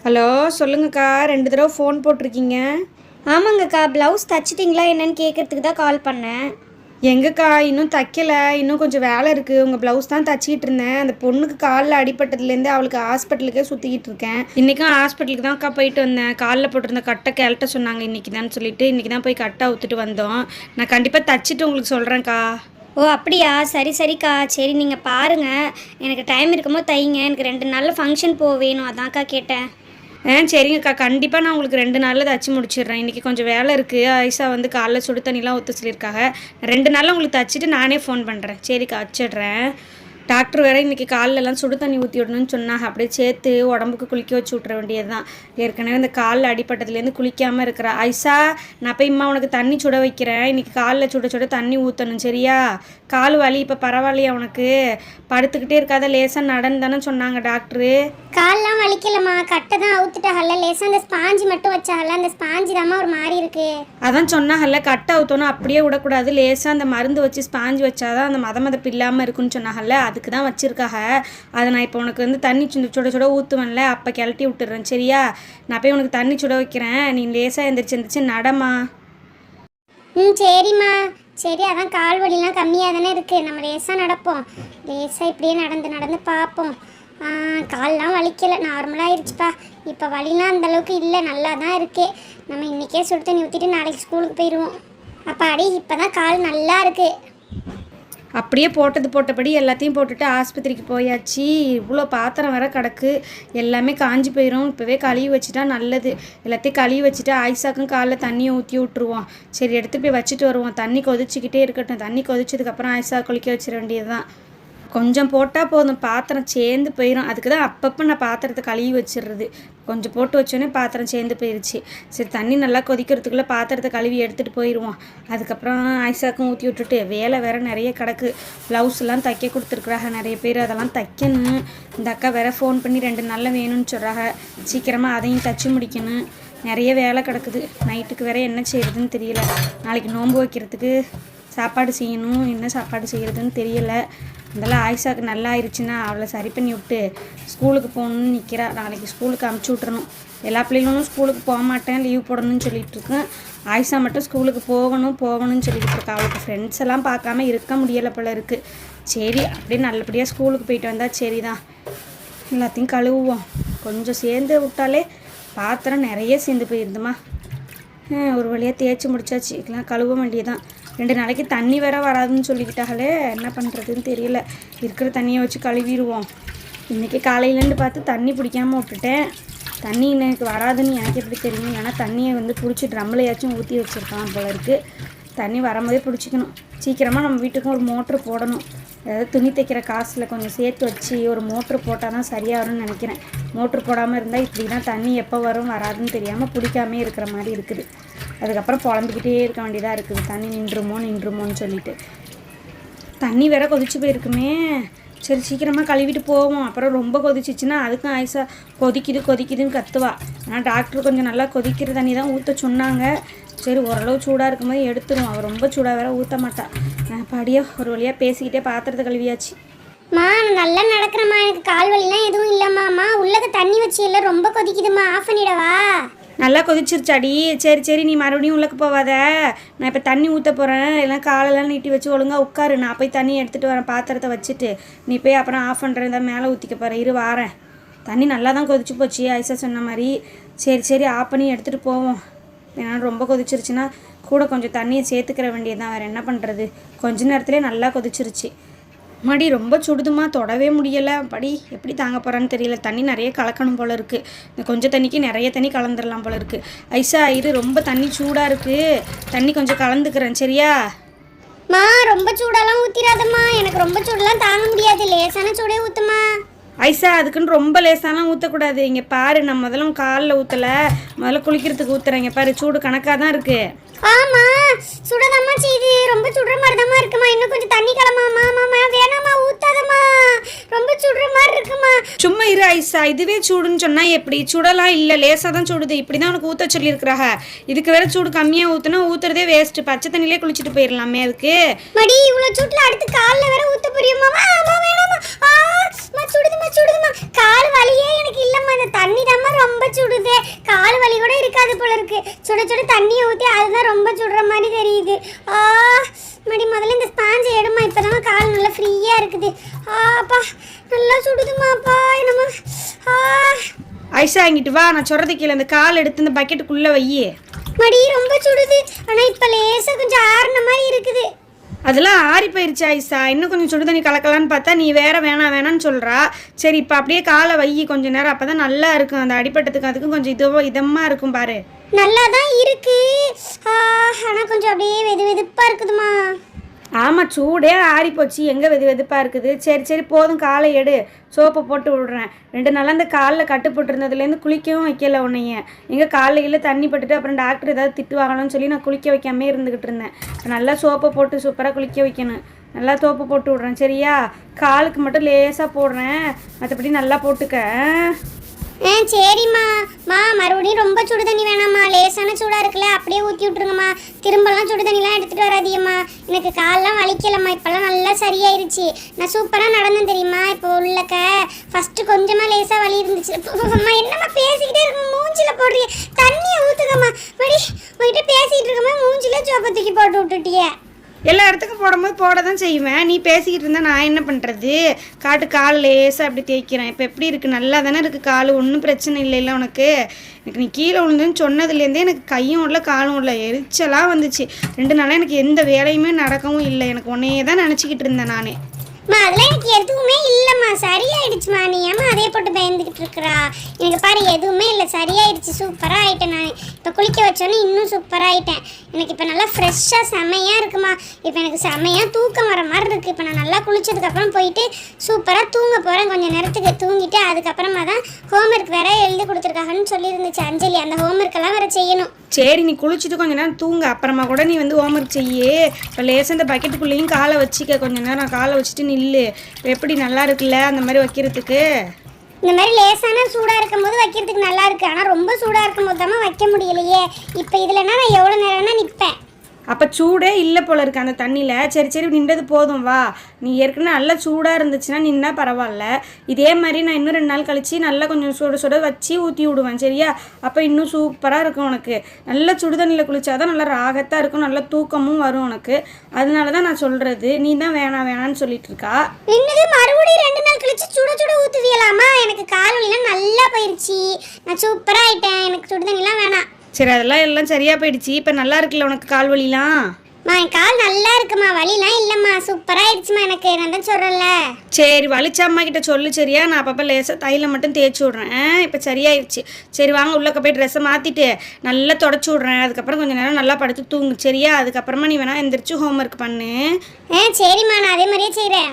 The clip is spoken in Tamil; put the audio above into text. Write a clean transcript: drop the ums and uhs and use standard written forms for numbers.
ஹலோ சொல்லுங்கக்கா, 2 தடவை ஃபோன் போட்டிருக்கீங்க. ஆமாங்கக்கா, ப்ளவுஸ் தச்சிட்டிங்களா என்னன்னு கேட்குறதுக்கு தான் கால் பண்ணேன். எங்கக்கா இன்னும் தைக்கல, இன்னும் கொஞ்சம் வேலை இருக்குது. உங்கள் ப்ளவுஸ் தான் தச்சிக்கிட்டு இருந்தேன். அந்த பொண்ணுக்கு காலில் அடிபட்டதுலேருந்து அவளுக்கு ஹாஸ்பிட்டலுக்கே சுற்றிக்கிட்டு இருக்கேன். இன்றைக்கும் ஹாஸ்பிட்டலுக்கு தான்க்கா போயிட்டு வந்தேன். காலில் போட்டிருந்த கட்டை கிளட்ட சொன்னாங்க இன்றைக்கி தான் சொல்லிட்டு இன்றைக்கி தான் போய் கட்டை அவுத்துட்டு வந்தோம். நான் கண்டிப்பாக தச்சிட்டு உங்களுக்கு சொல்கிறேன்க்கா. ஓ அப்படியா, சரி சரிக்கா, சரி நீங்கள் பாருங்கள். எனக்கு டைம் இருக்கும்போது தைங்க. எனக்கு 2 நாளில் ஃபங்க்ஷன் போக வேணும், அதான்க்கா கேட்டேன். சரிங்கக்கா, கண்டிப்பாக நான் உங்களுக்கு 2 நாளில் தச்சு முடிச்சிடுறேன். இன்றைக்கி கொஞ்சம் வேலை இருக்குது. ஐசா வந்து காலைல சுடு தண்ணிலாம் ஊற்ற சொல்லியிருக்காங்க. 2 நாளில் உங்களுக்கு தச்சுட்டு நானே ஃபோன் பண்ணுறேன். சரிக்கா, வச்சிடுறேன். டாக்டர் வேறு இன்றைக்கி காலெல்லாம் சுடு தண்ணி ஊற்றி விடணும்னு சொன்னாங்க. அப்படியே சேர்த்து உடம்புக்கு குளிக்க வச்சு விட்ற வேண்டியது தான். ஏற்கனவே இந்த காலில் அடிப்பட்டதுலேருந்து குளிக்காமல் இருக்கிறா. ஐசா, நான் போய் இம்மா உனக்கு தண்ணி சுட வைக்கிறேன். இன்றைக்கி காலில் சுட சுட தண்ணி ஊற்றணும், சரியா? கால் வலி இப்போ பரவாயில்லையா உனக்கு? படுத்துக்கிட்டே இருக்காத, லேசாக நடன்னு தானே சொன்னாங்க டாக்டரு. கால்லாம் வலிக்கலம்மா, கட்டை தான் அவுத்துட்டாகல, லேசாக அந்த ஸ்பாஞ்சு மட்டும் வச்சாகல, அந்த ஸ்பாஞ்சு தாம்மா ஒரு மாதிரி இருக்குது. அதான் சொன்னாகல்ல, கட்டை அவுத்தோன்னா அப்படியே விடக்கூடாது, லேசாக அந்த மருந்து வச்சு ஸ்பாஞ்சு வச்சாதான் அந்த மதமதப்பு இல்லாமல் இருக்குன்னு சொன்னாகல்ல, அதுக்கு தான் வச்சுருக்காக. அதை நான் இப்போ உனக்கு வந்து தண்ணி சுட சுட ஊற்றுவேன்ல, அப்போ கிளட்டி விட்டுறேன், சரியா? நான் போய் உனக்கு தண்ணி சுட வைக்கிறேன். நீ லேசாக எந்திரிச்சு நடமா. சரிம்மா, சரி. அதான் கால் வலிலாம் கம்மியாக தானே இருக்குது, நம்ம லேசாக நடப்போம். லேசாக இப்படியே நடந்து நடந்து பார்ப்போம். கால்லாம் வலிக்கலை, நார்மலாகிருச்சுப்பா. இப்போ வலிலாம் அந்தளவுக்கு இல்லை, நல்லா தான் இருக்கு. நம்ம இன்றைக்கே சுடு தண்ணி ஊற்றிட்டு நாளைக்கு ஸ்கூலுக்கு போயிடுவோம். அப்பாடி, இப்போ தான் கால் நல்லா இருக்குது. அப்படியே போட்டபடி எல்லாத்தையும் போட்டுட்டு ஆஸ்பத்திரிக்கு போயாச்சு. இவ்வளோ பாத்திரம் வர கிடக்கு, எல்லாமே காஞ்சி போயிடும். இப்போவே கழுவி வச்சுட்டா நல்லது. எல்லாத்தையும் கழுவி வச்சுட்டு ஆயிஷாக்கும் காலில் தண்ணியை ஊற்றி விட்ருவோம். சரி, எடுத்து போய் வச்சுட்டு வருவோம். தண்ணி கொதிச்சிக்கிட்டே இருக்கட்டும். தண்ணி கொதிச்சதுக்கப்புறம் ஆயிஷா குளிக்க வச்சிட வேண்டியது தான். கொஞ்சம் போட்டால் போதும், பாத்திரம் சேர்ந்து போயிடும். அதுக்கு தான் அப்பப்போ நான் பாத்திரத்தை கழுவி வச்சிடுறது. கொஞ்சம் போட்டு வச்சோன்னே பாத்திரம் சேர்ந்து போயிடுச்சு. சரி, தண்ணி நல்லா கொதிக்கிறதுக்குள்ளே பாத்திரத்தை கழுவி எடுத்துகிட்டு போயிடுவோம். அதுக்கப்புறம் ஆயிஷாக்கும் ஊற்றி விட்டுட்டு வேலை வேறு நிறைய கிடக்கு. ப்ளவுஸ்லாம் தைக்க கொடுத்துருக்குறாங்க நிறைய பேர், அதெல்லாம் தைக்கணும். இந்த அக்கா வேறு ஃபோன் பண்ணி 2 நாளில் வேணும்னு சொல்கிறாங்க. சீக்கிரமாக அதையும் தச்சு முடிக்கணும். நிறைய வேலை கிடக்குது. நைட்டுக்கு வேறு என்ன செய்கிறதுன்னு தெரியல. நாளைக்கு நோன்பு வைக்கிறதுக்கு சாப்பாடு செய்யணும். என்ன சாப்பாடு செய்கிறதுன்னு தெரியலை. அதெல்லாம் ஆயிஷாவுக்கு நல்லா ஆயிடுச்சுன்னா அவளை சரி பண்ணி விட்டு ஸ்கூலுக்கு போகணுன்னு நிற்கிறா. நாளைக்கு ஸ்கூலுக்கு அமுச்சு விட்றணும். எல்லா பிள்ளைங்களும் ஸ்கூலுக்கு போக மாட்டேன், லீவ் போடணும்னு சொல்லிகிட்டு இருக்கேன். ஆயிஷா மட்டும் ஸ்கூலுக்கு போகணும்னு சொல்லிக்கிட்டு இருக்கா. அவளுக்கு ஃப்ரெண்ட்ஸ் எல்லாம் பார்க்காம இருக்க முடியலை போல இருக்குது. சரி, அப்படியே நல்லபடியாக ஸ்கூலுக்கு போயிட்டு வந்தால் சரி தான். எல்லாத்தையும் கழுவுவோம். கொஞ்சம் சேர்ந்து விட்டாலே பாத்திரம் நிறைய சேர்ந்து போயிருந்துமா. ஒரு வழியாக தேய்ச்சி முடிச்சாச்சு. இதெல்லாம் கழுவ வேண்டியதான். 2 நாளைக்கு தண்ணி வேற வராதுன்னு சொல்லிக்கிட்டாங்களே, என்ன பண்ணுறதுன்னு தெரியல. இருக்கிற தண்ணியை வச்சு கழுவிடுவோம். இன்றைக்கி காலையிலேருந்து பார்த்து தண்ணி பிடிக்காமல் விட்டுட்டேன். தண்ணி எனக்கு வராதுன்னு எனக்கு எப்படி தெரியும்? ஏன்னா தண்ணியை வந்து பிடிச்சி ட்ரம்லையாச்சும் ஊற்றி வச்சுருக்கான் போல இருக்குது. தண்ணி வரும்போதே பிடிச்சிக்கணும். சீக்கிரமாக நம்ம வீட்டுக்கும் ஒரு மோட்ரு போடணும். அதாவது துணி தைக்கிற காசில் கொஞ்சம் சேர்த்து வச்சு ஒரு மோட்ரு போட்டால் தான் சரியாக வரும்னு நினைக்கிறேன். மோட்ரு போடாமல் இருந்தால் இப்படி தான் தண்ணி எப்போ வரும் வராதுன்னு தெரியாமல் பிடிக்காமே இருக்கிற மாதிரி இருக்குது. அதுக்கப்புறம் புலம்பிக்கிட்டே இருக்க வேண்டியதாக இருக்குது, தண்ணி நின்றுமோன்னு சொல்லிட்டு. தண்ணி வேற கொதிச்சு போயிருக்குமே. சரி, சீக்கிரமாக கழுவிட்டு போவோம். அப்புறம் ரொம்ப கொதிச்சிச்சுன்னா அதுக்கும் ஆயிஷா கொதிக்குதுன்னு கத்துவா. ஆனால் டாக்டர் கொஞ்சம் நல்லா கொதிக்கிற தண்ணி தான் ஊற்ற சொன்னாங்க. சரி, ஓரளவு சூடாக இருக்கும்போது எடுத்துருவோம். அவள் ரொம்ப சூடாக வேற ஊற்ற மாட்டா. படியே ஒரு வழியாக பேசிக்கிட்டே பாத்திரத்தை கழுவியாச்சு. நல்லா நடக்கிறம்மா, எனக்கு கால் வலிலாம் எதுவும் இல்லைம்மா. உள்ளக தண்ணி வச்சு எல்லாம் ரொம்ப கொதிக்குதுமா, ஆஃப் பண்ணிடவா? நல்லா கொதிச்சிருச்சாடி. சரி, நீ மறுபடியும் உள்ளக்கு போவாத. நான் இப்போ தண்ணி ஊற்ற போகிறேன். எல்லாம் காலெல்லாம் நீட்டி வச்சு ஒழுங்காக உட்காரு. நான் போய் தண்ணி எடுத்துகிட்டு வரேன். பாத்திரத்தை வச்சுட்டு நீ போய் அப்புறம் ஆஃப் பண்ணுறதா மேலே ஊற்றிக்க போகிறேன். இரு வாரேன். தண்ணி நல்லா தான் கொதிச்சு போச்சு ஐசா சொன்ன மாதிரி. சரி, ஆஃப் பண்ணி எடுத்துகிட்டு போவோம். ஏன்னா ரொம்ப கொதிச்சிருச்சுன்னா கூட கொஞ்சம் தண்ணியை சேர்த்துக்கிற வேண்டியதுதான். வேறு என்ன பண்ணுறது? கொஞ்ச நேரத்துலேயே நல்லா கொதிச்சிருச்சு. மடி ரொம்ப சுடுதுமா, தொடவே முடியலை. படி எப்படி தாங்க போகிறான்னு தெரியல. தண்ணி நிறைய கலக்கணும் போல் இருக்குது. இந்த கொஞ்சம் தண்ணிக்கு நிறைய தண்ணி கலந்துடலாம் போல் இருக்குது. ஐசா இரு, ரொம்ப தண்ணி சூடாக இருக்குது. தண்ணி கொஞ்சம் கலந்துக்கிறேன், சரியா? ரொம்ப சூடெல்லாம் ஊற்றிடாதம்மா, எனக்கு ரொம்ப சூடெல்லாம் தாங்க முடியாது. லேசான சூடே ஊற்றுமா. ஐசா அதுக்குன்னு ரொம்ப லேசாலாம் ஊற்றக்கூடாது. இங்கே பாரு, நான் முதல்ல காலில் ஊற்றலை, முதல்ல குளிக்கிறதுக்கு ஊற்றுறேன். இங்கே பாரு, சூடு கணக்காக தான் இருக்குது. ஆமா, சுடதாம்மா செய்து, ரொம்ப சுடுற மாதிரி தாம்மா இருக்குமா. இன்னும் கொஞ்சம் தண்ணி கலமாமா. வேணாமா, ஊத்தாதம்மா, ரொம்ப சுடுற மாதிரி இருக்குமா. சும்மா இரு ஐசா, இதுவே சூடுன்னு சொன்னா எப்படி? சுடலாம் இல்லை, லேசாக தான் சுடுது. இப்படி தான் உனக்கு ஊற்ற சொல்லியிருக்கிறாங்க. இதுக்கு வேற சூடு கம்மியாக ஊற்றுனா ஊற்றுறதே வேஸ்ட்டு. பச்சை தண்ணியிலே குளிச்சுட்டு போயிடலாமே. அதுக்கு மடி இவ்வளோ சூட்டில் அடுத்து காலில் வேற ஊற்ற புரியுமாமா. வேணாமா, சுடுதுமா. கால் வலியே எனக்கு இல்லைம்மா, இந்த தண்ணி தாம்மா ரொம்ப இருக்காது போல இருக்கு. சுட சுட தண்ணியை ஊற்றி அதுதான் ரொம்ப சுடுற மாதிரி தெரியுது. மடி முதல்ல இந்த ஸ்பாஞ்சை எடுமா, இப்போதான் கால் நல்லா ஃப்ரீயாக இருக்குது. அப்பா நல்லா சுடுதுமாப்பா என்னம்மா. ஐசா இங்கிட்டு வா, நான் சொல்றது கீழே அந்த கால் எடுத்து இந்த பக்கெட்டுக்குள்ளே வையே. மடி ரொம்ப சுடுது, ஆனால் இப்போ லேசாக கொஞ்சம் ஆறுன மாதிரி இருக்குது. அதெல்லாம் ஆறி போயிருச்சு ஐசா, இன்னும் கொஞ்சம் சுடு தண்ணி கலக்கலான்னு பார்த்தா நீ வேற வேணான்னு சொல்கிறா. சரி இப்போ அப்படியே காலை வை கொஞ்சம் நேரம், அப்போ தான் நல்லா இருக்கும். அந்த அடிப்பட்டதுக்கு அதுக்கும் கொஞ்சம் இதமாக இருக்கும் பாரு. நல்லா தான் இருக்கு, ஆனால் கொஞ்சம் அப்படியே வெதுப்பாக இருக்குதுமா. ஆமாம் சூடே ஆறி போச்சு, எங்கே வெதுப்பாக இருக்குது. சரி போதும், காலை எடு, சோப்பை போட்டு விடுறேன். 2 நாளாக அந்த காலில் கட்டு போட்டுருந்ததுலேருந்து குளிக்கவும் வைக்கல உன்னைய. எங்கே காலையில் தண்ணி பட்டுட்டு அப்புறம் டாக்டர் ஏதாவது திட்டு வாங்கணும்னு சொல்லி நான் குளிக்க வைக்காமே இருந்துக்கிட்டு இருந்தேன். நல்லா சோப்பை போட்டு சூப்பராக குளிக்க வைக்கணும். நல்லா சோப்பை போட்டு விட்றேன் சரியா? காலுக்கு மட்டும் லேசாக போடுறேன், மற்றபடி நல்லா போட்டுக்க. சரிம்மா. மறுபடியும் ரொம்ப சுடு தண்ணி வேணாம்மா, லேசான சூடாக இருக்குல்ல அப்படியே ஊற்றி விட்ருங்கம்மா. திரும்பலாம் சுடு தண்ணிலாம் எடுத்துகிட்டு வராதியம்மா. எனக்கு காலெலாம் வலிக்கலம்மா, இப்போல்லாம் நல்லா சரியாயிருச்சு. நான் சூப்பராக நடந்தேன் தெரியுமா? இப்போ உள்ளக்க ஃபஸ்ட்டு கொஞ்சமாக லேசாக வலி இருந்துச்சு. அம்மா என்னம்மா பேசிக்கிட்டே இருக்கும், மூஞ்சில் போடுறிய தண்ணியை ஊற்றுக்கம்மா. மடி உங்ககிட்ட பேசிக்கிட்டு இருக்கம்மா, மூஞ்சில் சோப்பை தூக்கி போட்டு விட்டுட்டிய. எல்லா இடத்துக்கும் போடும்போது போட தான் செய்வேன். நீ பேசிக்கிட்டு இருந்தால் நான் என்ன பண்ணுறது? கால் லேசாக அப்படி தேய்க்கிறேன். இப்போ எப்படி இருக்குது? நல்லா தானே இருக்குது கால், ஒன்றும் பிரச்சனை இல்லைல்ல உனக்கு? எனக்கு நீ கீழே விழுந்துன்னு சொன்னதுலேருந்தே எனக்கு கையும் உள்ள காலும் உள்ள எரிச்சலாக வந்துச்சு. 2 நாளாக எனக்கு எந்த வேலையுமே நடக்கவும் இல்லை. எனக்கு உன்னையே தான் நினச்சிக்கிட்டு இருந்தேன் நானே. அதெல்லாம் எனக்கு எதுவுமே இல்லைம்மா, சரியாயிடுச்சுமா. நீ ஏம்மா அதே போட்டு பயந்துக்கிட்டு இருக்கிறா? எனக்கு பாரு எதுவுமே இல்லை, சரியாயிடுச்சு, சூப்பராக ஆகிட்டேன். நான் இப்போ குளிக்க வச்சோன்னே இன்னும் சூப்பராகிட்டேன். எனக்கு இப்போ நல்லா ஃப்ரெஷ்ஷாக செம்மையாக இருக்குமா. இப்போ எனக்கு செம்மையாக தூக்கம் வர மாதிரி இருக்குது. இப்போ நான் நல்லா குளிச்சதுக்கப்புறம் போயிட்டு சூப்பராக தூங்க போகிறேன். கொஞ்சம் நேரத்துக்கு தூங்கிட்டு அதுக்கப்புறமா தான் ஹோம்ஒர்க் வேறு எழுதி கொடுத்துருக்காங்கன்னு சொல்லியிருந்துச்சு அஞ்சலி. அந்த ஹோம்ஒர்க்கெல்லாம் வேறு செய்யணும். சரி நீ குளிச்சுட்டு கொஞ்ச நேரம் தூங்க, அப்புறமா கூட நீ வந்து ஹோம்ஒர்க் செய்யு. இப்போ லேசாக இந்த பக்கெட்டுக்குள்ளேயும் காலை வச்சிக்க, கொஞ்சம் நேரம் காலை வச்சுட்டு நில்லு. இப்போ எப்படி நல்லா இருக்குல்ல அந்த மாதிரி வைக்கிறதுக்கு? இந்த மாதிரி லேசான சூடாக இருக்கும் போது வைக்கிறதுக்கு நல்லா இருக்குது, ஆனால் ரொம்ப சூடாக இருக்கும் போது தான் வைக்க முடியலையே. இப்போ இதுலன்னா நான் எவ்வளோ நேரம்னா நிற்பேன். அப்போ சூடே இல்லை போல இருக்கு அந்த தண்ணியில். சரி நின்றது போதும் வா. நீ ஏற்கனவே நல்லா சூடாக இருந்துச்சுன்னா நின்னா பரவாயில்ல. இதே மாதிரி நான் இன்னும் 2 நாள் கழித்து நல்லா கொஞ்சம் சுட வச்சு ஊற்றி விடுவேன் சரியா? அப்போ இன்னும் சூப்பராக இருக்கும் உனக்கு. நல்லா சுடு தண்ணியில் குளிச்சாதான் நல்லா ராகத்தாக இருக்கும், நல்லா தூக்கமும் வரும் உனக்கு. அதனால தான் நான் சொல்கிறது. நீ தான் வேணான்னு சொல்லிட்டு இருக்கா. இன்னது மறுபடியும் 2 நாள் கழிச்சு சுட ஊற்றுவியலாமா? எனக்கு கால் வலிலாம் நல்லா போயிடுச்சு, நான் சூப்பராக ஆகிட்டேன். எனக்கு சுடு தண்ணிலாம் வேணாம். சரி அதெல்லாம் எல்லாம் சரியாக போயிடுச்சு. இப்போ நல்லா இருக்குல்ல உனக்கு கால் வலிலாம்? என் கால் நல்லா இருக்குமா, வலிலாம் இல்லைம்மா, சூப்பராகிடுச்சுமா. எனக்கு நான் தான் சொல்கிறேன்ல. சரி வலிச்ச அம்மா கிட்ட சொல்லு சரியா? நான் அப்பப்போ லேசாக தைலம் மட்டும் தேய்ச்சி விட்றேன். இப்போ சரியாயிடுச்சு. சரி வாங்க உள்ளக்க போய் ட்ரெஸ்ஸை மாற்றிட்டு நல்லா தொடச்சி விட்றேன். அதுக்கப்புறம் கொஞ்சம் நேரம் நல்லா படுத்து தூங்கு சரியா? அதுக்கப்புறமா நீ வேணா எந்திரிச்சு ஹோம்ஒர்க் பண்ணு. சரிம்மா, நான் அதே மாதிரியே செய்கிறேன்.